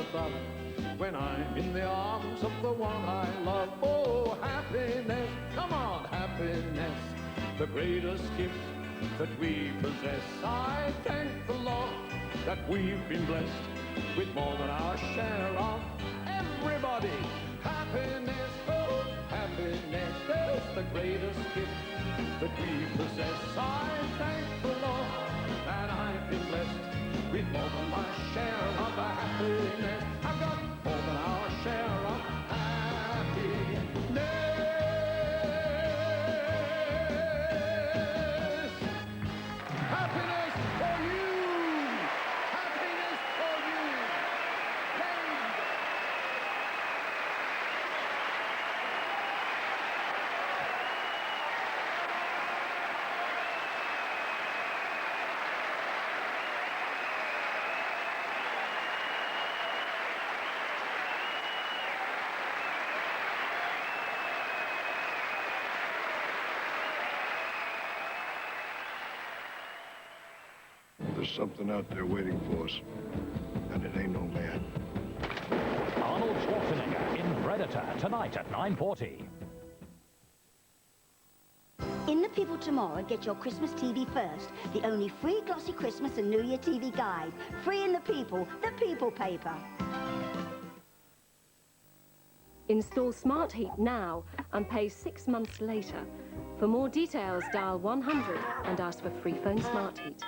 above. When I'm in the arms of the one I love. Oh, happiness, come on, happiness, the greatest gift that we possess. I thank the Lord that we've been blessed with more than our share of everybody. Happiness, oh, happiness, is the greatest gift that we possess. I thank the Lord that I've been blessed with more than my share of happiness. I've got more than our share of happiness. Happiness for you! Happiness for you! There's something out there waiting for us, and it ain't no man. Arnold Schwarzenegger in Predator, tonight at 9:40. In The People tomorrow, get your Christmas TV first. The only free glossy Christmas and New Year TV guide. Free in The People paper. Install Smart Heat now and pay 6 months later. For more details, dial 100 and ask for free phone Smart Heat.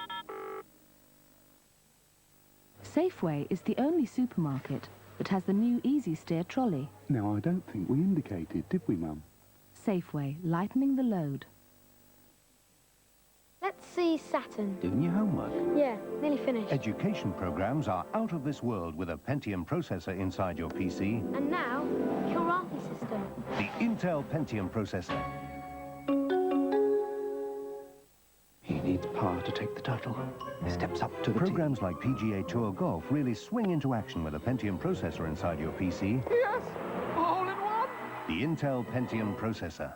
Safeway is the only supermarket that has the new Easy Steer trolley. Now, I don't think we indicated, did we, Mum? Safeway, lightening the load. Let's see Saturn. Doing your homework? Yeah, nearly finished. Education programs are out of this world with a Pentium processor inside your PC. And now, Kirathi system. The Intel Pentium processor. He needs power to take the title. He steps up to the Programs like PGA Tour Golf really swing into action with a Pentium processor inside your PC. Yes! All in one! The Intel Pentium processor.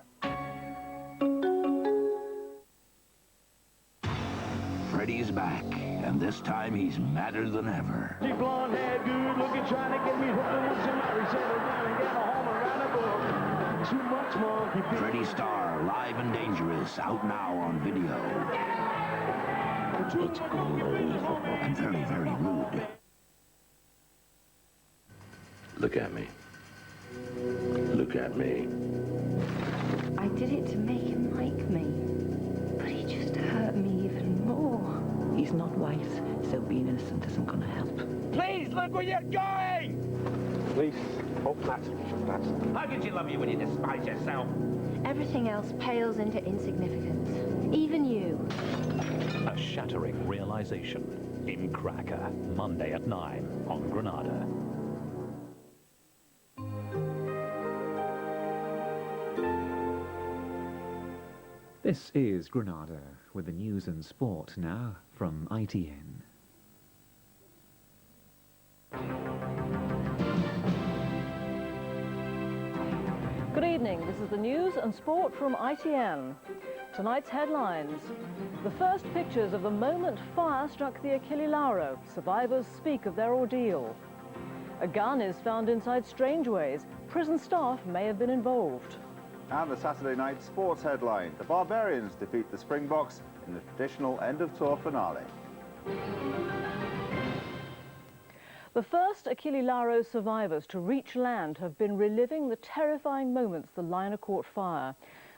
Freddie's back, and this time he's madder than ever. She blonde hair, good looking, trying to get me hooked with somebody, settle down and get a home around the book. Too much monkey. Freddie Starr, live and dangerous, out now on video. It's unbelievable. And very, very rude. Look at me. Look at me. I did it to make him like me, but he just hurt me even more. He's not white, so being innocent isn't going to help. Please, look where you're going! Please, hope not. How could you love you when you despise yourself? Everything else pales into insignificance. Even you. A shattering realization in Cracker, Monday at 9 on Granada. This is Granada with the news and sport now from ITN. Good evening, this is the news and sport from ITN. Tonight's headlines. The first pictures of the moment fire struck the Achille Lauro. Survivors speak of their ordeal. A gun is found inside Strangeways. Prison staff may have been involved. And the Saturday night sports headline. The Barbarians defeat the Springboks in the traditional end-of-tour finale. The first Achille Lauro survivors to reach land have been reliving the terrifying moments the liner caught fire.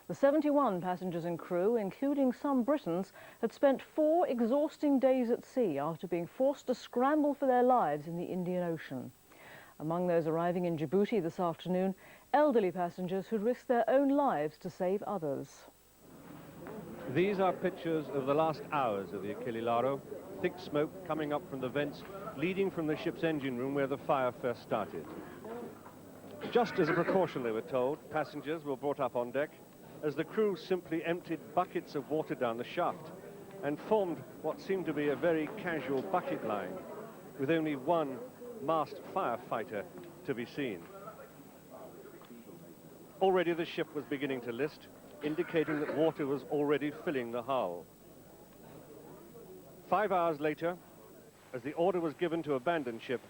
The 71 passengers and crew, including some Britons, had spent 4 exhausting days at sea after being forced to scramble for their lives in the Indian Ocean. Among those arriving in Djibouti this afternoon, elderly passengers who'd risked their own lives to save others. These are pictures of the last hours of the Achille Lauro. Thick smoke coming up from the vents leading from the ship's engine room where the fire first started. Just as a precaution, they were told, passengers were brought up on deck as the crew simply emptied buckets of water down the shaft and formed what seemed to be a very casual bucket line with only one masked firefighter to be seen. Already the ship was beginning to list, indicating that water was already filling the hull. 5 hours later, as the order was given to abandon ship,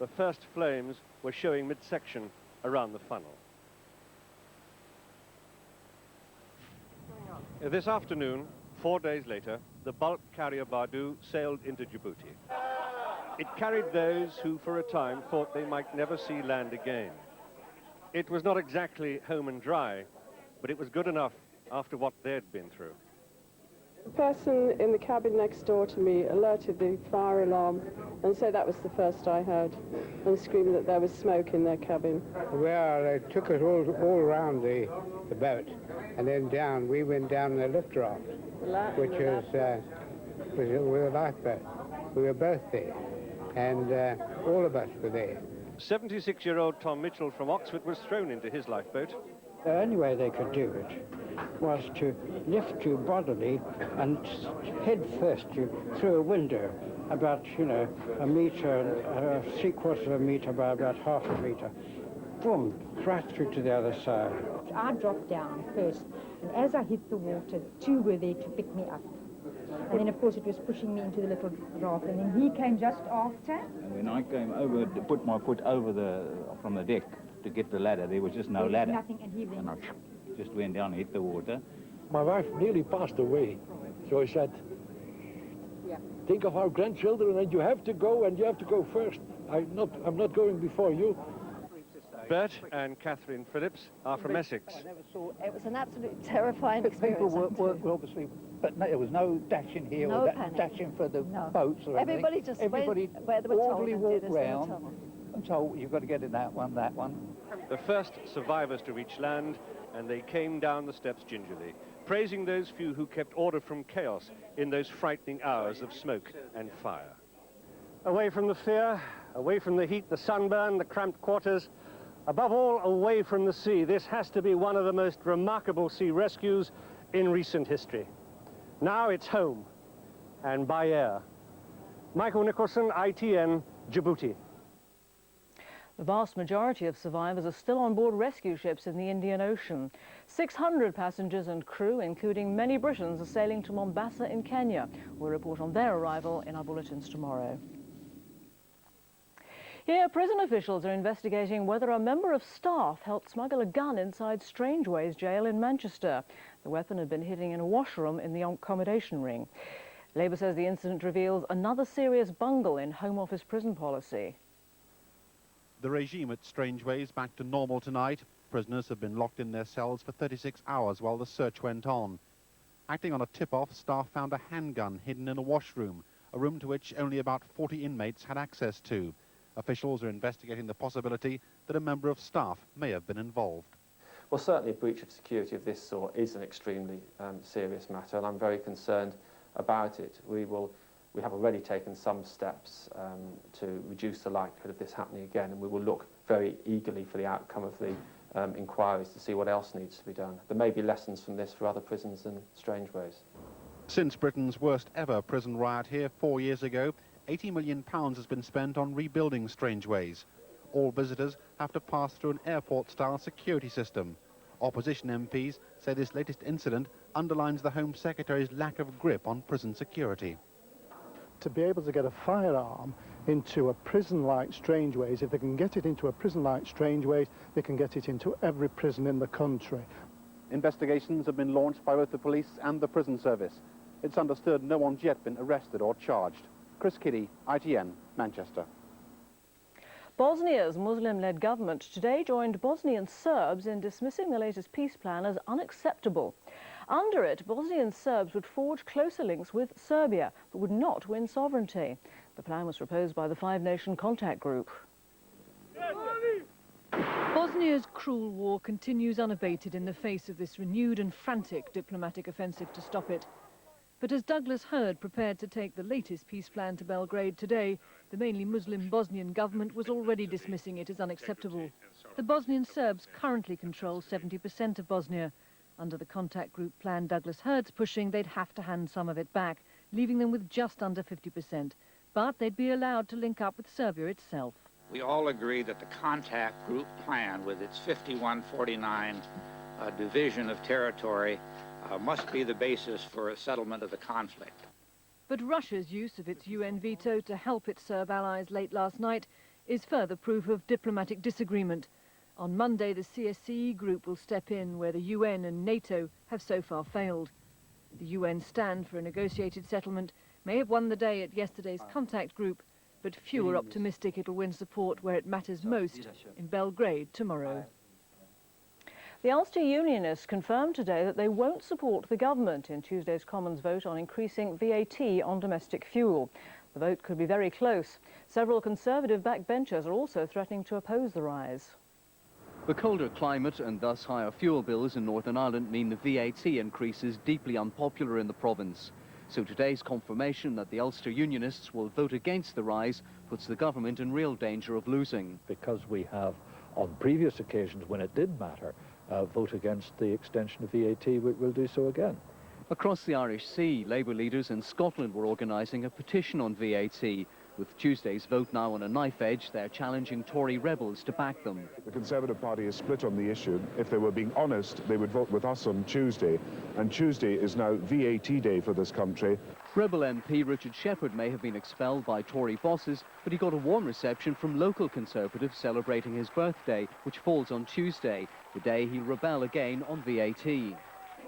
the first flames were showing midsection around the funnel. This afternoon, 4 days later, the bulk carrier Badu sailed into Djibouti. It carried those who for a time thought they might never see land again. It was not exactly home and dry, but it was good enough after what they'd been through. The person in the cabin next door to me alerted the fire alarm and said that was the first I heard, and screamed that there was smoke in their cabin. Well, they took us all around the boat, and then down. We went down the lift raft, which was with a lifeboat. We were both there, and all of us were there. 76-year-old Tom Mitchell from Oxford was thrown into his lifeboat. The only way they could do it was to lift you bodily and head first you through a window about, you know, a metre, 3/4 of a metre by about half a metre. Boom, right through to the other side. I dropped down first, and as I hit the water, two were there to pick me up. And then, of course, it was pushing me into the little raft, and then he came just after. And when I came over to put my foot over from the deck to get the ladder, there was just no ladder. Nothing, and he And I just went down and hit the water. My wife nearly passed away, so I said, think of our grandchildren, and you have to go, and you have to go first. I'm not going before you. Bert and Catherine Phillips are from Essex. It was an absolutely terrifying experience. People were obviously, but there was no dashing here No or panic. dashing for the boats or anything. Everybody just went where they were told and did as they were told. And told, you've got to get in that one, that one. The first survivors to reach land, and they came down the steps gingerly, praising those few who kept order from chaos in those frightening hours of smoke and fire. Away from the fear, away from the heat, the sunburn, the cramped quarters, above all, away from the sea. This has to be one of the most remarkable sea rescues in recent history. Now it's home, and by air. Michael Nicholson, ITN, Djibouti. The vast majority of survivors are still on board rescue ships in the Indian Ocean. 600 passengers and crew, including many Britons, are sailing to Mombasa in Kenya. We'll report on their arrival in our bulletins tomorrow. Here, prison officials are investigating whether a member of staff helped smuggle a gun inside Strangeways jail in Manchester. The weapon had been hidden in a washroom in the accommodation ring. Labour says the incident reveals another serious bungle in Home Office prison policy. The regime at Strangeways back to normal tonight. Prisoners have been locked in their cells for 36 hours while the search went on. Acting on a tip-off, staff found a handgun hidden in a washroom, a room to which only about 40 inmates had access to. Officials are investigating the possibility that a member of staff may have been involved. Well, certainly a breach of security of this sort is an extremely serious matter, and I'm very concerned about it. We have already taken some steps to reduce the likelihood of this happening again, and we will look very eagerly for the outcome of the inquiries to see what else needs to be done. There may be lessons from this for other prisons in Strangeways. Since Britain's worst ever prison riot here 4 years ago, £80 million has been spent on rebuilding Strangeways. All visitors have to pass through an airport-style security system. Opposition MPs say this latest incident underlines the Home Secretary's lack of grip on prison security. To be able to get a firearm into a prison like Strangeways, if they can get it into a prison like Strangeways, they can get it into every prison in the country. Investigations have been launched by both the police and the prison service. It's understood no one's yet been arrested or charged. Chris Kiddie, ITN, Manchester. Bosnia's Muslim-led government today joined Bosnian Serbs in dismissing the latest peace plan as unacceptable. Under it, Bosnian Serbs would forge closer links with Serbia, but would not win sovereignty. The plan was proposed by the five-nation contact group. Bosnia's cruel war continues unabated in the face of this renewed and frantic diplomatic offensive to stop it. But as Douglas Hurd prepared to take the latest peace plan to Belgrade today, the mainly Muslim Bosnian government was already dismissing it as unacceptable. The Bosnian Serbs currently control 70% of Bosnia. Under the contact group plan Douglas Hurd's pushing, they'd have to hand some of it back, leaving them with just under 50%. But they'd be allowed to link up with Serbia itself. We all agree that the contact group plan, with its 51-49 division of territory, must be the basis for a settlement of the conflict. But Russia's use of its UN veto to help its Serb allies late last night is further proof of diplomatic disagreement. On Monday, the CSCE group will step in where the UN and NATO have so far failed. The UN stand for a negotiated settlement may have won the day at yesterday's contact group, but few are optimistic it'll win support where it matters most, in Belgrade tomorrow. The Ulster Unionists confirmed today that they won't support the government in Tuesday's Commons vote on increasing VAT on domestic fuel. The vote could be very close. Several Conservative backbenchers are also threatening to oppose the rise. The colder climate and thus higher fuel bills in Northern Ireland mean the VAT increase is deeply unpopular in the province. So today's confirmation that the Ulster Unionists will vote against the rise puts the government in real danger of losing. Because we have, on previous occasions when it did matter, vote against the extension of VAT, we'll do so again. Across the Irish Sea, Labour leaders in Scotland were organising a petition on VAT. With Tuesday's vote now on a knife edge, they're challenging Tory rebels to back them. The Conservative Party is split on the issue. If they were being honest, they would vote with us on Tuesday. And Tuesday is now VAT day for this country. Rebel MP Richard Shepherd may have been expelled by Tory bosses, but he got a warm reception from local Conservatives celebrating his birthday, which falls on Tuesday, the day he'll rebel again on VAT.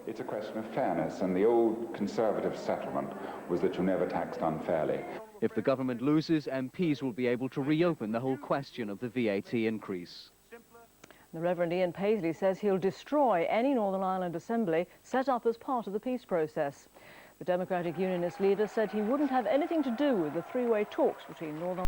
It's a question of fairness, and the old Conservative settlement was that you never taxed unfairly. If the government loses, MPs will be able to reopen the whole question of the VAT increase. The Reverend Ian Paisley says he'll destroy any Northern Ireland Assembly set up as part of the peace process. The Democratic Unionist leader said he wouldn't have anything to do with the three-way talks between Northern